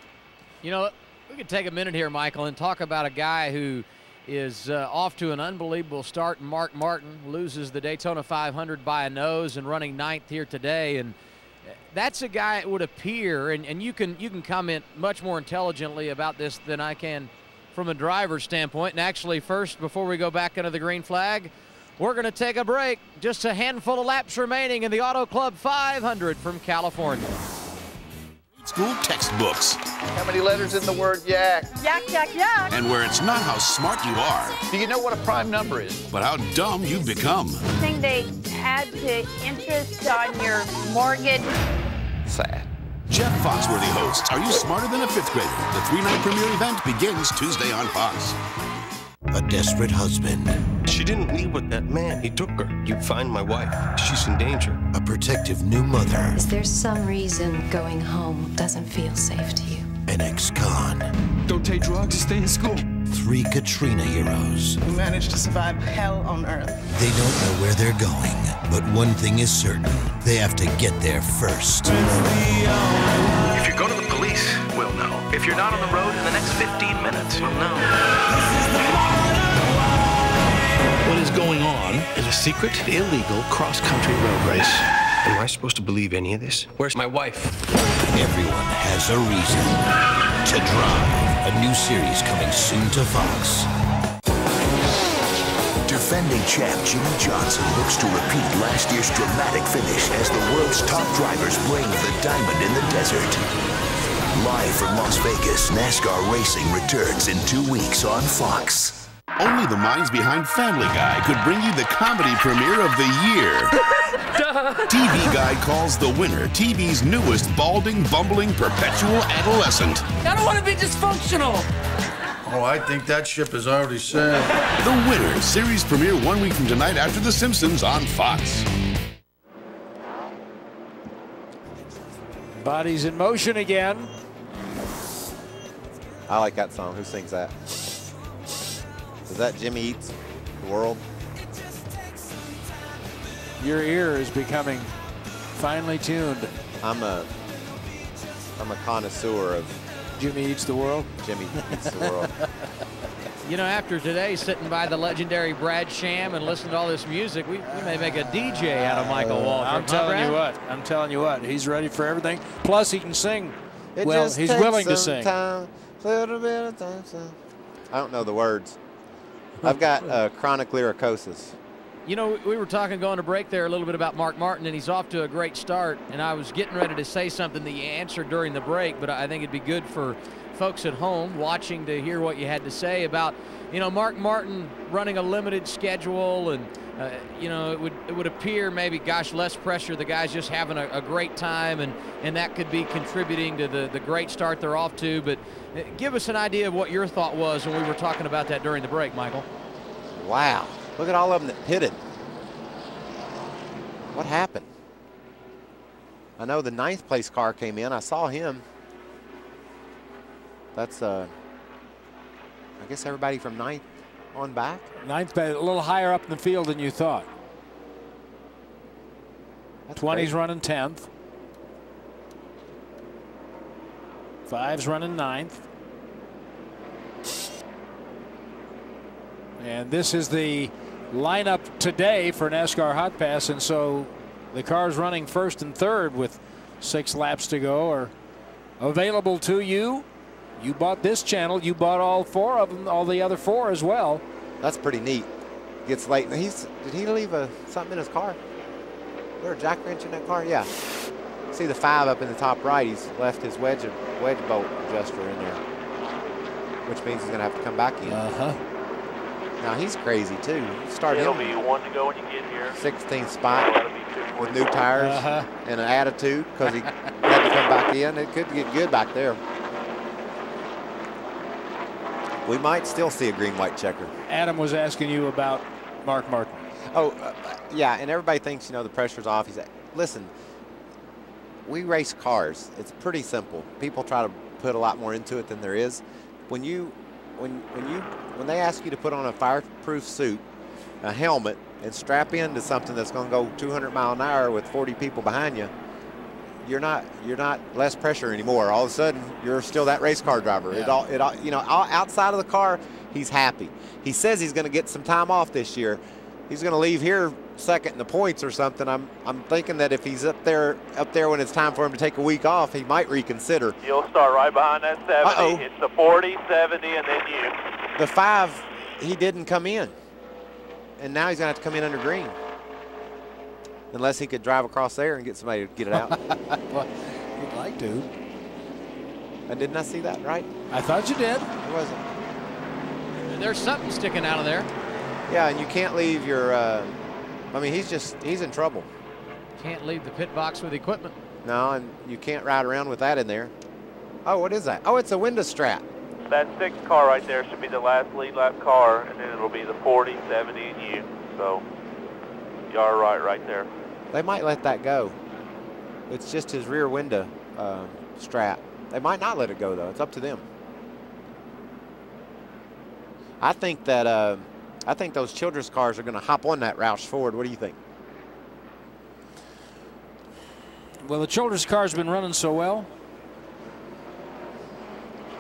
You know, we could take a minute here, Michael, and talk about a guy who is off to an unbelievable start. Mark Martin loses the Daytona 500 by a nose and running 9th here today. And that's a guy, it would appear, and you can comment much more intelligently about this than I can from a driver's standpoint. And actually, first, before we go back into the green flag, we're going to take a break. Just a handful of laps remaining in the Auto Club 500 from California. School textbooks. How many letters in the word yak? Yak, yak, yak. And where it's not how smart you are, Do you know what a prime number is? but how dumb you've become. Thing they add to interest on your mortgage. Sad. Jeff Foxworthy hosts Are You Smarter Than a Fifth Grader? The 3-night premiere event begins Tuesday on Fox. A desperate husband. She didn't leave with that man. He took her. You find my wife. She's in danger. A protective new mother. Is there some reason going home doesn't feel safe to you? An ex-con. Don't take drugs, stay in school. 3 Katrina heroes. We managed to survive hell on earth. They don't know where they're going, but one thing is certain. They have to get there first. If you go to the police, we'll know. If you're not on the road in the next 15 minutes, we'll know. What is going on is a secret, illegal cross-country road race. Am I supposed to believe any of this? Where's my wife? Everyone has a reason to drive. A new series coming soon to Fox. Defending champ Jimmy Johnson looks to repeat last year's dramatic finish as the world's top drivers brave the diamond in the desert. Live from Las Vegas, NASCAR racing returns in 2 weeks on Fox. Only the minds behind Family Guy could bring you the comedy premiere of the year. TV Guide calls the winner TV's newest balding, bumbling, perpetual adolescent. I don't want to be dysfunctional. Oh, I think that ship has already sailed. The Winner series premiere 1 week from tonight after The Simpsons on Fox. Bodies in motion again. I like that song. Who sings that? Is that Jimmy Eats the World? Your ear is becoming finely tuned. I'm a connoisseur of Jimmy Eats the World. Jimmy Eats the World. You know, after today, sitting by the legendary Brad Sham and listening to all this music, we may make a DJ out of Michael Waltrip. I'm telling you what. I'm telling you what. He's ready for everything. Plus, he can sing. Well, he's willing to sing. Time, little bit of time, I don't know the words. I've got chronic lyricosis. You know, we were talking going to break there a little bit about Mark Martin, and he's off to a great start. And I was getting ready to say something that you answered during the break, but I think it'd be good for folks at home watching to hear what you had to say about, you know, Mark Martin running a limited schedule, and you know, it would appear maybe, gosh, less pressure. The guy's just having a great time, and that could be contributing to the great start they're off to. But give us an idea of what your thought was when we were talking about that during the break, Michael. Wow. Look at all of them that pitted. What happened? I know the 9th place car came in. I saw him. That's, I guess everybody from 9th on back. 9th, a little higher up in the field than you thought. 20's running 10th. 5's running 9th. And this is the lineup today for NASCAR Hotpass, and so the cars running 1st and 3rd with 6 laps to go are available to you. You bought this channel. You bought all 4 of them, all the other 4 as well. That's pretty neat. Gets late. Did he leave something in his car? Was there a jack wrench in that car? Yeah. See the 5 up in the top right. He's left his wedge bolt adjuster in there, which means he's going to have to come back in. Now he's crazy too. Start It'll him. be 1 to go when you get here. 16th spot with new tires and an attitude because he had to come back in. It could get good back there. We might still see a green-white checker. Adam was asking you about Mark Martin. Oh, yeah, and everybody thinks, you know, the pressure's off. Listen, we race cars. It's pretty simple. People try to put a lot more into it than there is. When they ask you to put on a fireproof suit, a helmet, and strap into something that's going to go 200 miles an hour with 40 people behind you, you're not less pressure anymore. All of a sudden, you're still that race car driver. Yeah. You know, outside of the car, he's happy. He says he's going to get some time off this year. He's going to leave here 2nd in the points or something. I'm thinking that if he's up there when it's time for him to take a week off, he might reconsider. You'll start right behind that 70. It's the 40, 70, and then you. The 5, he didn't come in, and now he's going to have to come in under green. Unless he could drive across there and get somebody to get it out. Well, he'd like to. And didn't I see that right? I thought you did. It wasn't. There's something sticking out of there. Yeah, and you can't leave your. I mean, he's in trouble. Can't leave the pit box with equipment. No, and you can't ride around with that in there. Oh, what is that? Oh, it's a window strap. That 6th car right there should be the last lead lap car, and then it'll be the 40, 70, and you. So you are right there. They might let that go. It's just his rear window strap. They might not let it go, though. It's up to them. I think that I think those Childress cars are going to hop on that Roush Ford. What do you think? Well, the Childress car's been running so well.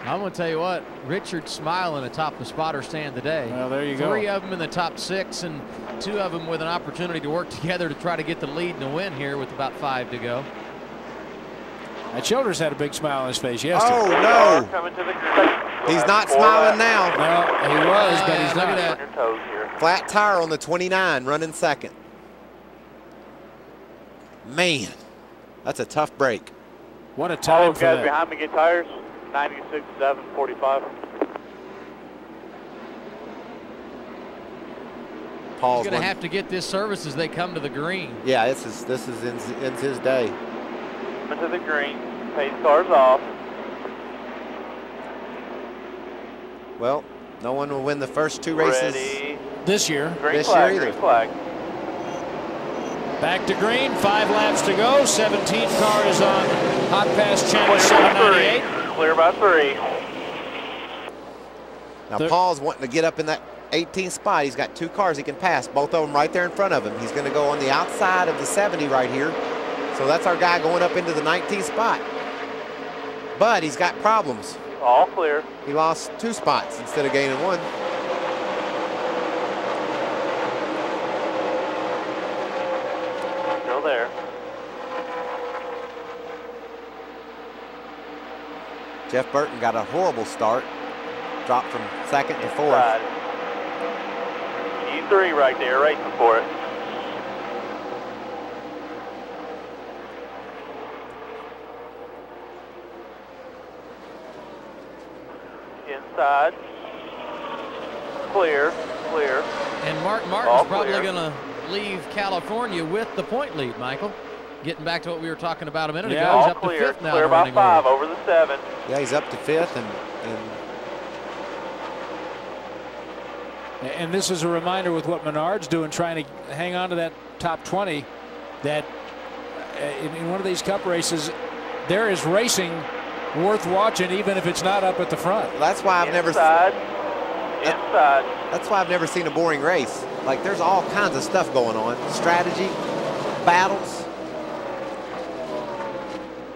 I'm going to tell you what, Richard's smiling atop the spotter stand today. Well, there you go. 3 of them in the top 6, and 2 of them with an opportunity to work together to try to get the lead and the win here with about 5 to go. And Childress had a big smile on his face yesterday. Oh, no. He's not smiling now. No, he was, but he's not. Look at that. Flat tire on the 29, running 2nd. Man, that's a tough break. What a time for that. Guys behind me get tires. 96, 7, 45. Paul's going to have to get this service as they come to the green. Yeah, this is in his day. Into the green, pace cars off. Well, no one will win the first 2 races this year. Green flag, green flag. Back to green, 5 laps to go. 17th car is on Hotpass channel 798. Clear by 3. Now Paul's wanting to get up in that 18th spot. He's got 2 cars he can pass, both of them right there in front of him. He's going to go on the outside of the 70 right here. So that's our guy going up into the 19th spot. But he's got problems. All clear. He lost 2 spots instead of gaining 1. Still there. Jeff Burton got a horrible start. Dropped from 2nd to 4th. E3 right there, racing for it. Inside. Clear, clear. And Mark Martin's probably going to leave California with the point lead, Michael. Getting back to what we were talking about a minute ago. All He's up clear, to 5th now. clear by 5 over the 7. Yeah, he's up to 5th, and this is a reminder with what Menard's doing, trying to hang on to that top 20, that in one of these cup races, there is racing worth watching, even if it's not up at the front. That's why I've Inside. That's why I've never seen a boring race. Like, there's all kinds of stuff going on. Strategy, battles.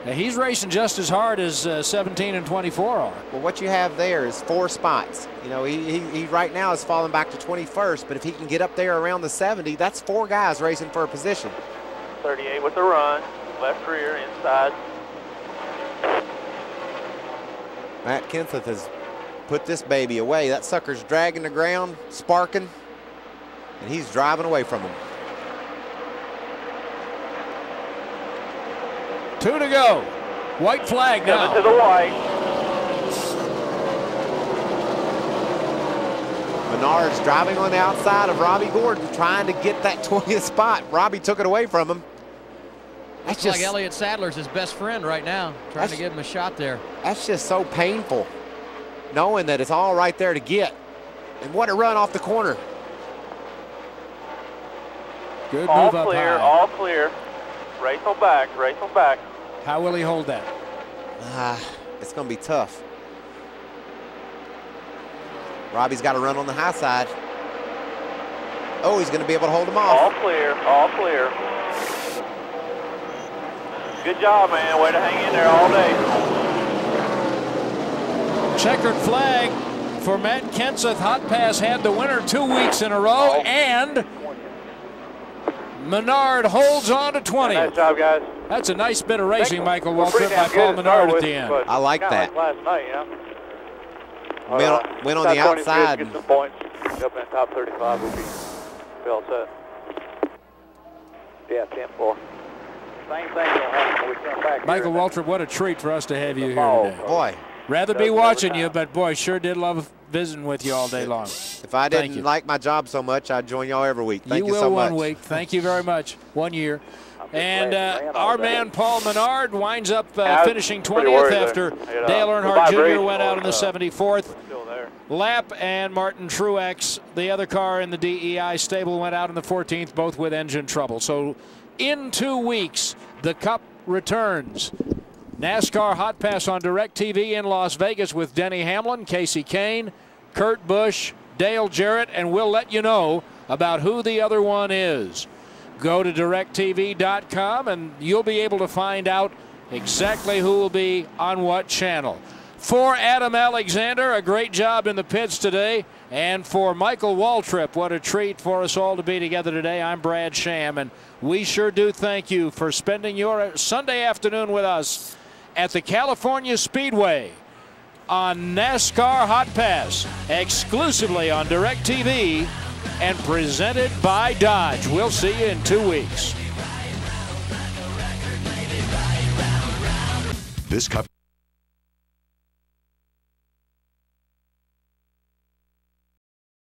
Now, he's racing just as hard as 17 and 24 are. Well, what you have there is 4 spots. You know, he right now is falling back to 21st, but if he can get up there around the 70, that's 4 guys racing for a position. 38 with the run, left rear, inside. Matt Kenseth has put this baby away. That sucker's dragging the ground, sparking, and he's driving away from him. 2 to go. White flag now. Coming to the white. Menard's driving on the outside of Robbie Gordon, trying to get that 20th spot. Robbie took it away from him. Looks like Elliott Sadler's his best friend right now, trying to give him a shot there. That's just so painful, knowing that it's all right there to get. And what a run off the corner. Good all move up clear, high. all clear. Race on back, race on back. How will he hold that? It's going to be tough. Robbie's got to run on the high side. Oh, he's going to be able to hold him off. All clear, all clear. Good job, man. Way to hang in there all day. Checkered flag for Matt Kenseth. Hotpass had the winner 2 weeks in a row, and Menard holds on to 20. Nice job, guys. That's a nice bit of racing, Michael Waltrip, by Paul Menard at the end. I like that. Like last night, yeah. Went on the outside. Get some points. Up in the top 35 will be well set. Yeah, 10-4. Same thing will happen when we come back. Michael Waltrip, what a treat for us to have you here today. Boy. Rather be watching you, but boy, sure did love visiting with you all day long. If I didn't like my job so much, I'd join y'all every week. Thank you so much. You will one week. Thank you very much. 1 year. And our man Paul Menard winds up finishing 20th after Dale Earnhardt Jr. went out in the 74th lap, and Martin Truex, the other car in the DEI stable, went out in the 14th, both with engine trouble. So in 2 weeks, the Cup returns. NASCAR Hotpass on DirecTV in Las Vegas with Denny Hamlin, Casey Kane, Kurt Busch, Dale Jarrett, and we'll let you know about who the other one is. Go to DirecTV.com and you'll be able to find out exactly who will be on what channel. For Adam Alexander, a great job in the pits today. And for Michael Waltrip, what a treat for us all to be together today. I'm Brad Sham, and we sure do thank you for spending your Sunday afternoon with us at the California Speedway on NASCAR Hotpass, exclusively on DirecTV and presented by Dodge. We'll see you in 2 weeks. This Cup